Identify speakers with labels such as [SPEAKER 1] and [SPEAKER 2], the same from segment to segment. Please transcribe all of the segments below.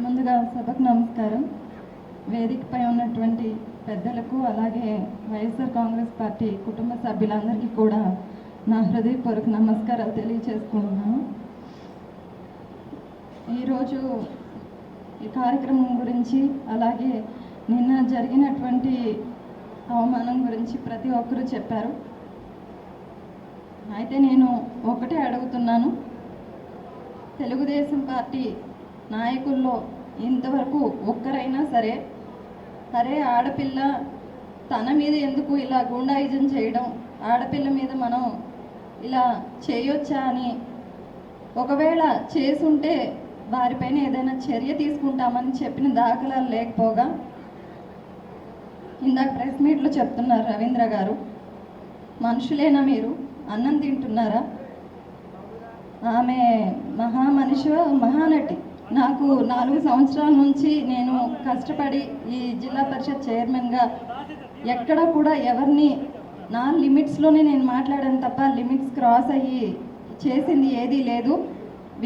[SPEAKER 1] ముందుగా సభకు నమస్కారం. వేదికపై ఉన్నటువంటి పెద్దలకు అలాగే వైఎస్ఆర్ కాంగ్రెస్ పార్టీ కుటుంబ సభ్యులందరికీ కూడా నా హృదయపూర్వక నమస్కారాలు తెలియజేసుకుంటున్నాను. ఈరోజు ఈ కార్యక్రమం గురించి అలాగే నిన్న జరిగినటువంటి అవమానం గురించి ప్రతి ఒక్కరూ చెప్పారు. అయితే నేను ఒకటే అడుగుతున్నాను, తెలుగుదేశం పార్టీ నాయకుల్లో ఇంతవరకు ఒక్కరైనా సరే ఆడపిల్ల తన మీద ఎందుకు ఇలా గూండాయిజం చేయడం, ఆడపిల్ల మీద మనం ఇలా చేయొచ్చా అని ఒకవేళ చేసుంటే వారిపైన ఏదైనా చర్య తీసుకుంటామని చెప్పిన దాఖలాలు లేకపోగా ఇందాక ప్రెస్ మీట్లో చెప్తున్నారు రవీంద్ర గారు, మనుషులేనా మీరు? అన్నం తింటున్నారా? ఆమె మహానటి. నాకు 4 సంవత్సరాల నుంచి నేను కష్టపడి ఈ జిల్లా పరిషత్ చైర్మన్గా ఎక్కడ కూడా ఎవరిని నా లిమిట్స్లోనే నేను మాట్లాడాను తప్ప లిమిట్స్ క్రాస్ అయ్యి చేసింది ఏదీ లేదు,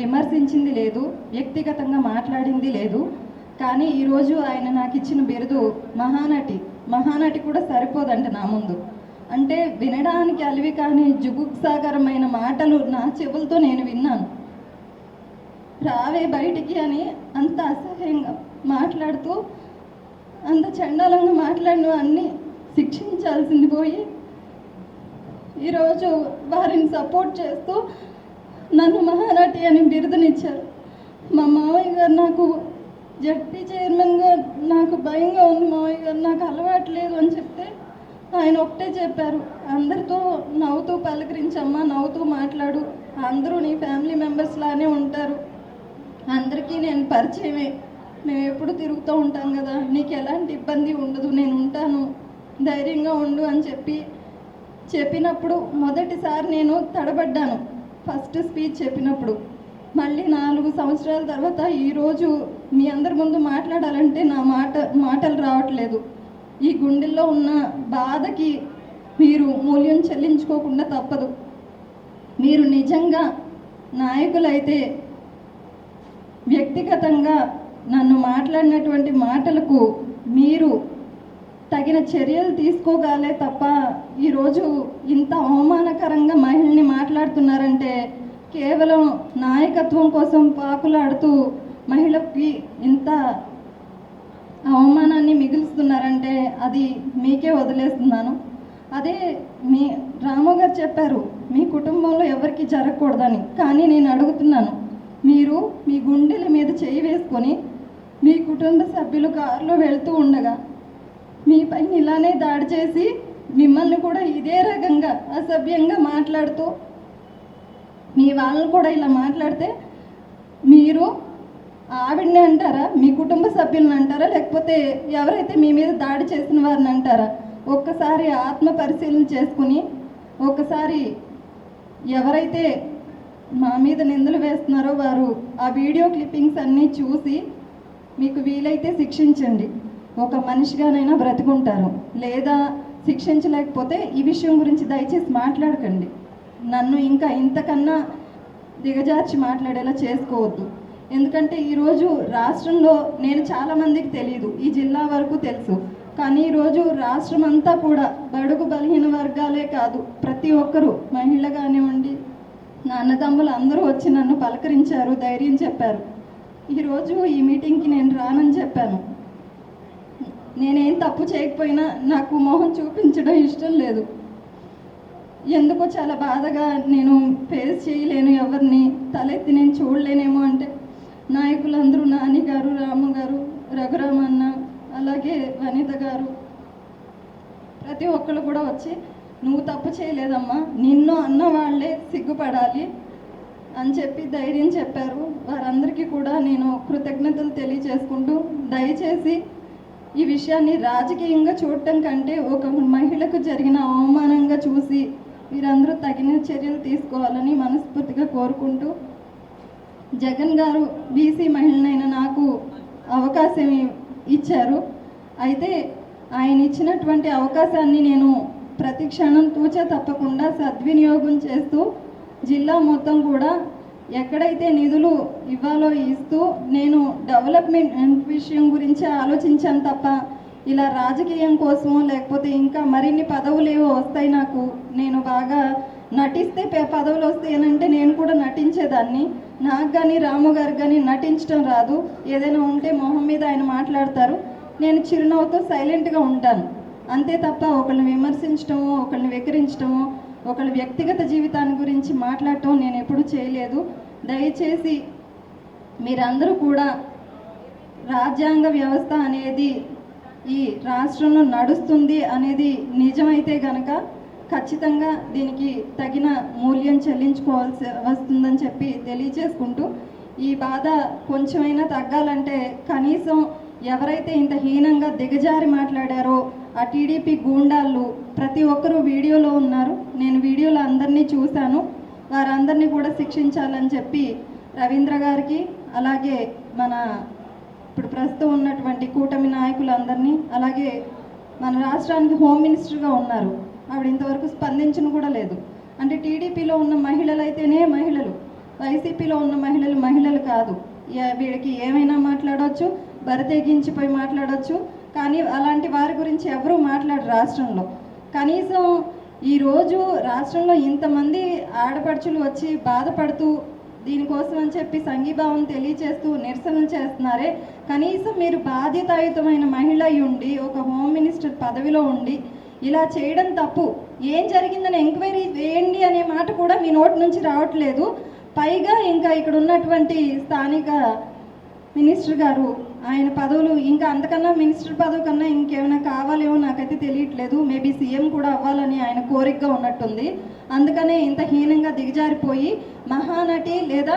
[SPEAKER 1] విమర్శించింది లేదు, వ్యక్తిగతంగా మాట్లాడింది లేదు. కానీ ఈరోజు ఆయన నాకు ఇచ్చిన బిరుదు మహానటి కూడా సరిపోదంట నా ముందు. అంటే వినడానికి అలివి కానీ జుగుప్సాకరమైన మాటలు నా చెవులతో నేను విన్నాను. రావే బయటికి అని అంత అసహ్యంగా మాట్లాడుతూ అంత చండాలంగా మాట్లాడిన అన్నీ శిక్షించాల్సింది పోయి ఈరోజు వారిని సపోర్ట్ చేస్తూ నన్ను మహానటి అని బిరుదునిచ్చారు. మా మావయ్య గారు నాకు జడ్పీ చైర్మన్గా నాకు భయంగా ఉంది, మావయ్య గారు నాకు అలవాటు లేదు అని చెప్తే ఆయన ఒకటే చెప్పారు, అందరితో నవ్వుతూ పలకరించమ్మా, నవ్వుతూ మాట్లాడు, అందరూ నీ ఫ్యామిలీ మెంబర్స్ లానే ఉంటారు, అందరికీ నేను పరిచయమే, మేము ఎప్పుడు తిరుగుతూ ఉంటాం కదా, నీకు ఎలాంటి ఇబ్బంది ఉండదు, నేను ఉంటాను, ధైర్యంగా ఉండు అని చెప్పినప్పుడు మొదటిసారి నేను తడబడ్డాను. ఫస్ట్ స్పీచ్ చెప్పినప్పుడు మళ్ళీ 4 సంవత్సరాల తర్వాత ఈరోజు మీ అందరి ముందు మాట్లాడాలంటే నా మాటలు రావట్లేదు. ఈ గుండెల్లో ఉన్న బాధకి మీరు మూల్యం చెల్లించుకోకుండా తప్పదు. మీరు నిజంగా నాయకులైతే వ్యక్తిగతంగా నన్ను మాట్లాడినటువంటి మాటలకు మీరు తగిన చర్యలు తీసుకోగలే తప్ప ఈరోజు ఇంత అవమానకరంగా మహిళని మాట్లాడుతున్నారంటే కేవలం నాయకత్వం కోసం పాకులాడుతూ మహిళకి ఇంత అవమానాన్ని మిగులుస్తున్నారంటే అది మీకే వదిలేస్తున్నాను. అదే మీ రాము గారు చెప్పారు మీ కుటుంబంలో ఎవరికి జరగకూడదని, కానీ నేను అడుగుతున్నాను, మీరు మీ గుండెల మీద చేయి వేసుకొని మీ కుటుంబ సభ్యులు కారులో వెళ్తూ ఉండగా మీ పైన ఇలానే దాడి చేసి మిమ్మల్ని కూడా ఇదే రకంగా అసభ్యంగా మాట్లాడుతూ మీ వాళ్ళని కూడా ఇలా మాట్లాడితే మీరు ఆవిడని అంటారా, మీ కుటుంబ సభ్యులను అంటారా, లేకపోతే ఎవరైతే మీ మీద దాడి చేసిన వారిని అంటారా? ఒక్కసారి ఆత్మ పరిశీలన చేసుకుని ఒక్కసారి ఎవరైతే మా మీద నిందలు వేస్తున్నారో వారు ఆ వీడియో క్లిప్పింగ్స్ అన్నీ చూసి మీకు వీలైతే శిక్షించండి. ఒక మనిషిగానైనా బ్రతుకుంటారు. లేదా శిక్షించలేకపోతే ఈ విషయం గురించి దయచేసి మాట్లాడకండి. నన్ను ఇంకా ఇంతకన్నా దిగజార్చి మాట్లాడేలా చేసుకోవద్దు. ఎందుకంటే ఈరోజు రాష్ట్రంలో నేను చాలామందికి తెలియదు, ఈ జిల్లా వరకు తెలుసు, కానీ ఈరోజు రాష్ట్రం అంతా కూడా బడుగు బలహీన వర్గాలే కాదు ప్రతి ఒక్కరూ, మహిళ కానివ్వండి, నా అన్నదమ్ములు అందరూ వచ్చి నన్ను పలకరించారు, ధైర్యం చెప్పారు. ఈరోజు ఈ మీటింగ్కి నేను రానని చెప్పాను. నేనేం తప్పు చేయకపోయినా నాకు మొహం చూపించడం ఇష్టం లేదు. ఎందుకో చాలా బాధగా నేను ఫేస్ చేయలేను, ఎవరిని తలెత్తి నేను చూడలేనేమో అంటే నాయకులందరూ నాని గారు, రాము గారు, రఘురామన్న, అలాగే వనిత గారు ప్రతి ఒక్కరు కూడా వచ్చి నువ్వు తప్పు చేయలేదమ్మా, నిన్ను అన్న వాళ్ళే సిగ్గుపడాలి అని చెప్పి ధైర్యం చెప్పారు. వారందరికీ కూడా నేను కృతజ్ఞతలు తెలియజేసుకుంటూ, దయచేసి ఈ విషయాన్ని రాజకీయంగా చూడటం కంటే ఒక మహిళకు జరిగిన అవమానంగా చూసి వీరందరూ తగిన చర్యలు తీసుకోవాలని మనస్ఫూర్తిగా కోరుకుంటూ, జగన్ గారు బీసీ మహిళనైనా నాకు అవకాశం ఇచ్చారు. అయితే ఆయన ఇచ్చినటువంటి అవకాశాన్ని నేను ప్రతి క్షణం తూచా తప్పకుండా సద్వినియోగం చేస్తూ జిల్లా మొత్తం కూడా ఎక్కడైతే నిధులు ఇవ్వాలో ఇస్తూ నేను డెవలప్మెంట్ విషయం గురించి ఆలోచించాను తప్ప ఇలా రాజకీయం కోసమో లేకపోతే ఇంకా మరిన్ని పదవులు ఏవో వస్తాయి నాకు, నేను బాగా నటిస్తే పదవులు వస్తాయనంటే నేను కూడా నటించేదాన్ని. నాకు కానీ రాము గారికి కానీ నటించడం రాదు. ఏదైనా ఉంటే మొహం మీద ఆయన మాట్లాడతారు, నేను చిరునవ్వుతో సైలెంట్గా ఉంటాను అంతే తప్ప ఒకళ్ళని విమర్శించడమో ఒకళ్ళని వెక్కిరించడమో ఒకళ్ళ వ్యక్తిగత జీవితాన్ని గురించి మాట్లాడటం నేను ఎప్పుడూ చేయలేదు. దయచేసి మీరందరూ కూడా రాజ్యాంగ వ్యవస్థ అనేది ఈ రాష్ట్రంలో నడుస్తుంది అనేది నిజమైతే గనక ఖచ్చితంగా దీనికి తగిన మూల్యం చెల్లించుకోవాల్సి వస్తుందని చెప్పి తెలియచేసుకుంటూ, ఈ బాధ కొంచెమైనా తగ్గాలంటే కనీసం ఎవరైతే ఇంత హీనంగా దిగజారి మాట్లాడారో ఆ టీడీపీ గూండాళ్ళు ప్రతి ఒక్కరూ వీడియోలో ఉన్నారు. నేను వీడియోలో అందరినీ చూశాను. వారందరినీ కూడా శిక్షించాలని చెప్పి రవీంద్ర గారికి, అలాగే మన ఇప్పుడు ప్రస్తుతం ఉన్నటువంటి కూటమి నాయకులందరినీ, అలాగే మన రాష్ట్రానికి హోమ్ మినిస్టర్గా ఉన్నారు, ఆవిడ ఇంతవరకు స్పందించను కూడా లేదు. అంటే టీడీపీలో ఉన్న మహిళలు అయితేనే మహిళలు, వైసీపీలో ఉన్న మహిళలు మహిళలు కాదు. వీడికి ఏమైనా మాట్లాడవచ్చు, బరితెగించిపోయి మాట్లాడవచ్చు, కానీ అలాంటి వారి గురించి ఎవరూ మాట్లాడరు రాష్ట్రంలో. కనీసం ఈరోజు రాష్ట్రంలో ఇంతమంది ఆడపడుచులు వచ్చి బాధపడుతూ దీనికోసం అని చెప్పి సంఘీభావం తెలియచేస్తూ నిరసనలు చేస్తున్నారే, కనీసం మీరు బాధ్యతాయుతమైన మహిళ ఉండి ఒక హోమ్ మినిస్టర్ పదవిలో ఉండి ఇలా చేయడం తప్పు, ఏం జరిగిందని ఎంక్వైరీ వేయండి అనే మాట కూడా మీ నోటి నుంచి రావట్లేదు. పైగా ఇంకా ఇక్కడ ఉన్నటువంటి స్థానిక మినిస్టర్ గారు, ఆయన పదవులు ఇంకా అంతకన్నా మినిస్టర్ పదవి కన్నా ఇంకేమైనా కావాలేమో నాకైతే తెలియట్లేదు. మేబీ సీఎం కూడా అవ్వాలని ఆయన కోరికగా ఉన్నట్టుంది. అందుకనే ఇంత హీనంగా దిగజారిపోయి మహానటి లేదా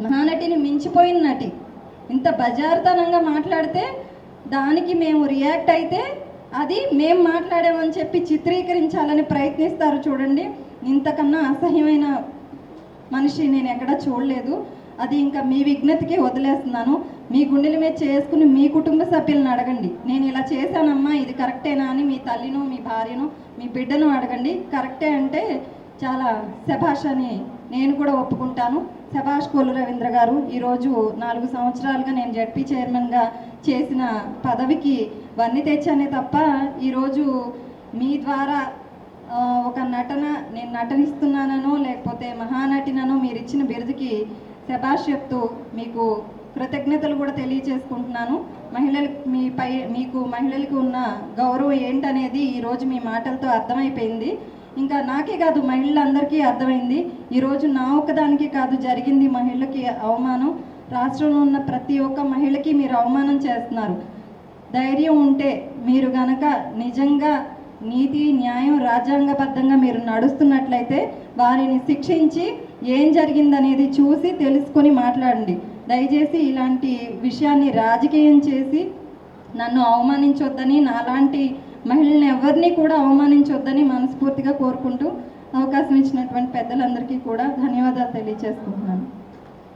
[SPEAKER 1] మహానటిని మించిపోయిన నటి ఇంత బజారుతనంగా మాట్లాడితే దానికి మేము రియాక్ట్ అయితే అది మేము మాట్లాడామని చెప్పి చిత్రీకరించాలని ప్రయత్నిస్తారు. చూడండి, ఇంతకన్నా అసహ్యమైన మనిషి నేను ఎక్కడా చూడలేదు. అది ఇంకా మీ విజ్ఞతకి వదిలేస్తున్నాను. మీ గుండెల మీద చేసుకుని మీ కుటుంబ సభ్యులను అడగండి, నేను ఇలా చేశానమ్మా ఇది కరెక్టేనా అని మీ తల్లిను, మీ భార్యను, మీ బిడ్డను అడగండి. కరెక్టే అంటే చాలా శభాష్ అని నేను కూడా ఒప్పుకుంటాను. శభాష్ కొల్లు రవీంద్ర గారు, ఈరోజు 4 సంవత్సరాలుగా నేను జడ్పీ చైర్మన్గా చేసిన పదవికి వన్నీ తెచ్చానే తప్ప ఈరోజు మీ ద్వారా ఒక నేను నటనిస్తున్నానో లేకపోతే మహానటినో మీరు ఇచ్చిన బిరుదుకి శభాష్ చెప్తూ మీకు కృతజ్ఞతలు కూడా తెలియచేసుకుంటున్నాను. మీకు మహిళలకు ఉన్న గౌరవం ఏంటనేది ఈరోజు మీ మాటలతో అర్థమైపోయింది. ఇంకా నాకే కాదు మహిళలందరికీ అర్థమైంది. ఈరోజు నా ఒక్కదానికి కాదు జరిగింది మహిళలకి అవమానం. రాష్ట్రంలో ఉన్న ప్రతి ఒక్క మహిళకి మీరు అవమానం చేస్తున్నారు. ధైర్యం ఉంటే మీరు గనక నిజంగా నీతి న్యాయం రాజ్యాంగబద్ధంగా మీరు నడుస్తున్నట్లయితే వారిని శిక్షించి ఏం జరిగిందనేది చూసి తెలుసుకొని మాట్లాడండి. దయచేసి ఇలాంటి విషయాన్ని రాజకీయం చేసి నన్ను అవమానించొద్దని, నాలాంటి మహిళల్ని ఎవరిని కూడా అవమానించొద్దని మనస్ఫూర్తిగా కోరుకుంటూ అవకాశం ఇచ్చినటువంటి పెద్దలందరికీ కూడా ధన్యవాదాలు తెలియజేసుకుంటున్నాను.